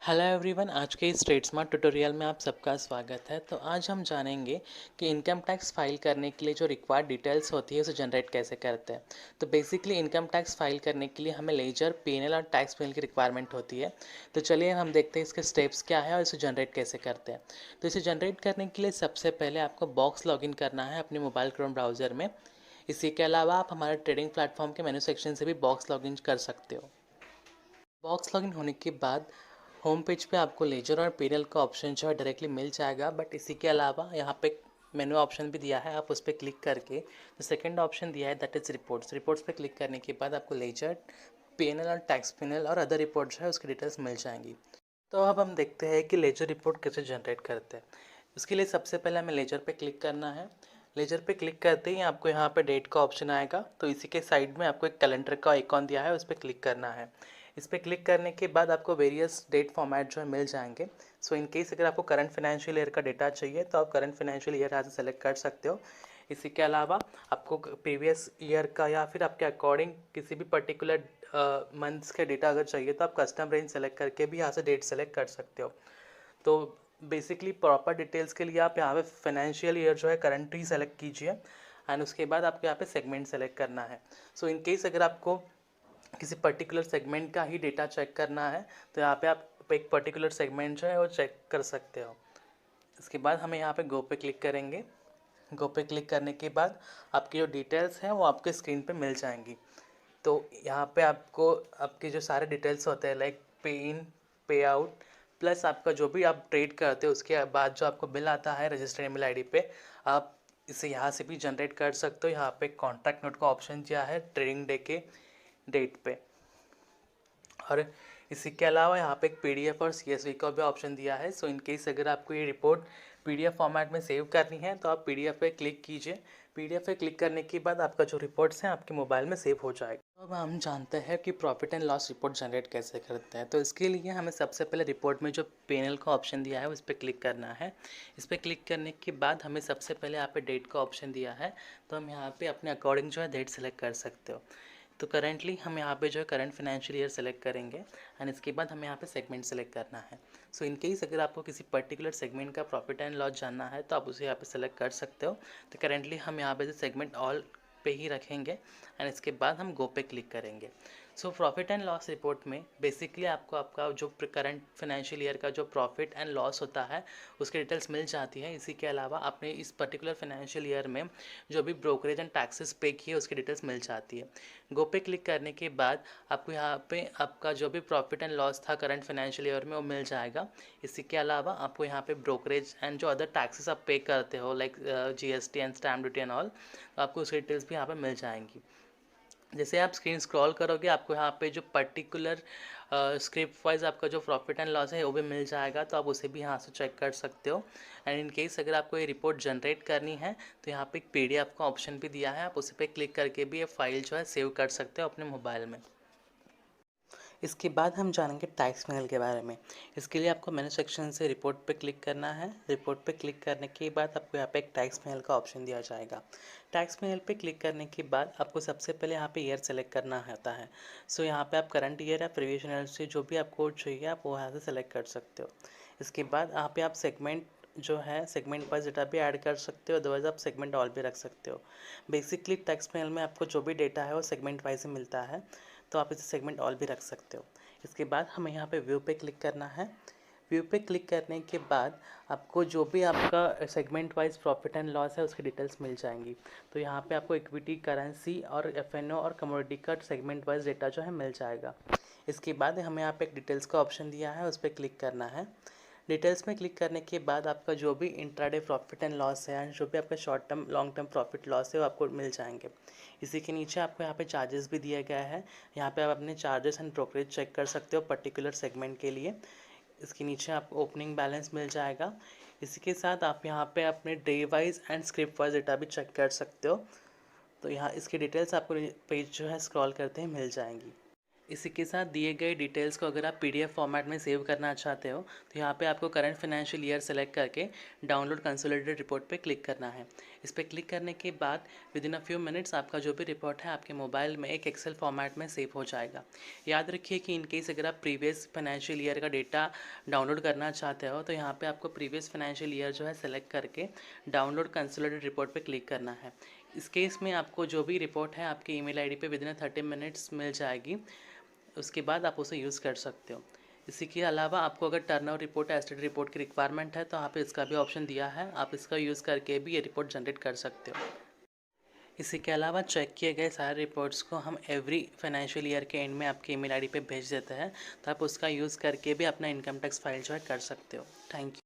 Hello everyone, आज के इस ट्रेड स्मार्ट ट्यूटोरियल में आप सबका स्वागत है। तो आज हम जानेंगे कि इनकम टैक्स फाइल करने के लिए जो रिक्वायर्ड डिटेल्स होती है उसे जनरेट कैसे करते हैं। तो बेसिकली इनकम टैक्स फाइल करने के लिए हमें लेजर, पीएनएल और टैक्स फाइल की रिक्वायरमेंट होती है। तो चलिए हम देखते हैं इसके स्टेप्स क्या है और इसे जनरेट कैसे करते हैं। तो इसे जनरेट करने के लिए सबसे पहले आपको बॉक्स लॉगिन करना है अपने मोबाइल क्रोम ब्राउज़र में। इसी के अलावा आप हमारे ट्रेडिंग प्लेटफॉर्म के मेन्यू सेक्शन से भी बॉक्स लॉगिन कर सकते हो। बॉक्स लॉगिन होने के बाद होम पेज पे आपको लेजर और पीएनएल का ऑप्शन जो है डायरेक्टली मिल जाएगा, बट इसी के अलावा यहाँ पे मेनू ऑप्शन भी दिया है। आप उस पर क्लिक करके जो सेकंड ऑप्शन दिया है दैट इज़ रिपोर्ट्स पे क्लिक करने के बाद आपको लेजर, पीएनएल और टैक्स पीएनएल और अदर रिपोर्ट जो है उसकी डिटेल्स मिल जाएंगी। तो अब हम देखते हैं कि लेजर रिपोर्ट कैसे जनरेट करते हैं। उसके लिए सबसे पहले हमें लेजर पे क्लिक करना है। लेजर पे क्लिक करते ही आपको यहाँ पे डेट का ऑप्शन आएगा, तो इसी के साइड में आपको एक कैलेंडर का आइकॉन दिया है, उस पर क्लिक करना है। इस पर क्लिक करने के बाद आपको वेरियस डेट फॉर्मेट जो है मिल जाएंगे। सो इन केस अगर आपको करंट फाइनेंशियल ईयर का डेटा चाहिए तो आप करंट फाइनेंशियल ईयर यहाँ से सेलेक्ट कर सकते हो। इसी के अलावा आपको प्रीवियस ईयर का या फिर आपके अकॉर्डिंग किसी भी पर्टिकुलर मंथ्स के डेटा अगर चाहिए तो आप कस्टम रेंज सेलेक्ट करके भी यहाँ से डेट सेलेक्ट कर सकते हो। तो बेसिकली प्रॉपर डिटेल्स के लिए आप यहाँ पे फाइनेंशियल ईयर जो है करंट ही सेलेक्ट कीजिए एंड उसके बाद आपको यहाँ पे सेगमेंट सेलेक्ट करना है। सो इन केस अगर आपको किसी पर्टिकुलर सेगमेंट का ही डेटा चेक करना है तो यहाँ पे आप एक पर्टिकुलर सेगमेंट जो है वो चेक कर सकते हो। इसके बाद हमें यहाँ पे गो पे क्लिक करेंगे। गो पे क्लिक करने के बाद आपकी जो डिटेल्स हैं वो आपके स्क्रीन पे मिल जाएंगी। तो यहाँ पे आपको आपके जो सारे डिटेल्स होते हैं लाइक पे इन, पे आउट, प्लस आपका जो भी आप ट्रेड करते हो उसके बाद जो आपको बिल आता है रजिस्टर्ड ईमेल आईडी पे, आप इसे यहाँ से भी जनरेट कर सकते हो। यहाँ पे कॉन्टैक्ट नोट का ऑप्शन दिया है ट्रेडिंग डे के डेट पे, और इसी के अलावा यहाँ पे एक पीडीएफ और सीएसवी का भी ऑप्शन दिया है। सो इन केस अगर आपको ये रिपोर्ट पीडीएफ फॉर्मेट में सेव करनी है तो आप पीडीएफ पे क्लिक कीजिए। पीडीएफ पे क्लिक करने के बाद आपका जो रिपोर्ट्स हैं आपके मोबाइल में सेव हो जाएगा। अब हम जानते हैं कि profit and loss report generate कैसे करते हैं। तो इसके लिए हमें सबसे पहले रिपोर्ट में जो पीएनएल का ऑप्शन दिया है उस पर क्लिक करना है। इस पर क्लिक करने के बाद हमें सबसे पहले यहाँ पे डेट का ऑप्शन दिया है, तो हम यहाँ पे अपने अकॉर्डिंग जो है डेट सेलेक्ट कर सकते हो। तो करेंटली हम यहाँ पे जो है करंट फाइनेंशियल ईयर सेलेक्ट करेंगे एंड इसके बाद हमें यहाँ पे सेगमेंट सेलेक्ट करना है। सो इन केस अगर आपको किसी पर्टिकुलर सेगमेंट का प्रॉफिट एंड लॉस जानना है तो आप उसे यहाँ पे सेलेक्ट कर सकते हो। तो करेंटली हम यहाँ पे जो सेगमेंट ऑल पे ही रखेंगे एंड इसके बाद हम गो पे क्लिक करेंगे। So profit and loss report में बेसिकली आपको आपका जो करंट फाइनेंशियल ईयर का जो प्रॉफिट एंड लॉस होता है उसकी डिटेल्स मिल जाती है। इसी के अलावा आपने इस पर्टिकुलर फाइनेंशियल ईयर में जो भी ब्रोकरेज एंड टैक्सेस पे किए उसकी डिटेल्स मिल जाती है। गो पे क्लिक करने के बाद आपको यहाँ पे आपका जो भी प्रॉफिट एंड लॉस था करंट फाइनेंशियल ईयर में वो मिल जाएगा। इसी के अलावा आपको यहाँ पे ब्रोकरेज एंड जो अदर टैक्सेस आप पे करते हो like GST and stamp duty and all, तो आपको उसकी डिटेल्स भी यहाँ पे मिल जाएंगी। जैसे आप स्क्रीन स्क्रॉल करोगे आपको यहाँ पे जो पर्टिकुलर स्क्रिप्ट वाइज आपका जो प्रॉफिट एंड लॉस है वो भी मिल जाएगा, तो आप उसे भी यहाँ से चेक कर सकते हो। एंड इन केस अगर आपको ये रिपोर्ट जनरेट करनी है तो यहाँ पे एक पीडीएफ का ऑप्शन भी दिया है, आप उसी पे क्लिक करके भी ये फाइल जो है सेव कर सकते हो अपने मोबाइल में। इसके बाद हम जानेंगे टैक्स मेल के बारे में। इसके लिए आपको मेनू सेक्शन से रिपोर्ट पे क्लिक करना है। रिपोर्ट पे क्लिक करने के बाद आपको यहाँ पे एक टैक्स मेल का ऑप्शन दिया जाएगा। टैक्स मेल पे क्लिक करने के बाद आपको सबसे पहले यहाँ पे ईयर सेलेक्ट करना होता है। सो यहाँ पे आप करंट ईयर या प्रीवियस ईयर से जो भी आपको चाहिए आप वो यहाँ से सेलेक्ट कर सकते हो। इसके बाद यहाँ पे आप सेगमेंट जो है सेगमेंट वाइज डेटा भी ऐड कर सकते हो, अदरवाइज आप सेगमेंट ऑल भी रख सकते हो। बेसिकली टैक्स मेल में आपको जो भी डेटा है वो सेगमेंट वाइज ही मिलता है, तो आप इसे सेगमेंट ऑल भी रख सकते हो। इसके बाद हमें यहाँ पे व्यू पे क्लिक करना है। व्यू पे क्लिक करने के बाद आपको जो भी आपका segment wise profit and loss है उसकी डिटेल्स मिल जाएंगी। तो यहाँ पे आपको इक्विटी, करेंसी और एफएनओ और कमोडिटी का सेगमेंट वाइज डेटा जो है मिल जाएगा। इसके बाद हमें यहाँ पे एक डिटेल्स का ऑप्शन दिया है, उस पर क्लिक करना है। डिटेल्स में क्लिक करने के बाद आपका जो भी इंट्राडे प्रॉफिट एंड लॉस है एंड जो भी आपका short term long term profit loss है वो आपको मिल जाएंगे। इसी के नीचे आपको यहाँ पे चार्जेस भी दिया गया है। यहाँ पे आप अपने चार्जेस एंड ब्रोकरेज चेक कर सकते हो पर्टिकुलर सेगमेंट के लिए। इसके नीचे आपको ओपनिंग बैलेंस मिल जाएगा। इसी के साथ आप यहाँ पे अपने day wise and script wise data भी चेक कर सकते हो। तो यहाँ इसकी डिटेल्स आपको पेज जो है स्क्रॉल करते ही मिल जाएंगी। इसी के साथ दिए गए डिटेल्स को अगर आप पीडीएफ फॉर्मेट में सेव करना चाहते हो तो यहाँ पे आपको करंट फाइनेंशियल ईयर सेलेक्ट करके डाउनलोड कंसोलिडेटेड रिपोर्ट पे क्लिक करना है। इस पर क्लिक करने के बाद with in a few minutes आपका जो भी रिपोर्ट है आपके मोबाइल में एक एक्सेल फॉर्मेट में सेव हो जाएगा। याद रखिए कि इनकेस अगर आप प्रीवियस फाइनेंशियल ईयर का डेटा डाउनलोड करना चाहते हो तो यहाँ पर आपको प्रीवियस फाइनेंशियल ईयर जो है सेलेक्ट करके डाउनलोड कंसोलिडेटेड रिपोर्ट पर क्लिक करना है। इस केस में आपको जो भी रिपोर्ट है आपके ईमेल आईडी पे विद इन 30 मिनट्स मिल जाएगी। उसके बाद आप उसे यूज़ कर सकते हो। इसी के अलावा आपको अगर टर्नओवर रिपोर्ट या एस्टेट रिपोर्ट की रिक्वायरमेंट है तो यहाँ पे इसका भी ऑप्शन दिया है, आप इसका यूज़ करके भी ये रिपोर्ट जनरेट कर सकते हो। इसी के अलावा चेक किए गए सारे रिपोर्ट्स को हम एवरी फाइनेंशियल ईयर के एंड में आपके ईमेल आईडी पे भेज देते हैं, तो आप उसका यूज़ करके भी अपना इनकम टैक्स फाइल जो है कर सकते हो। Thank you.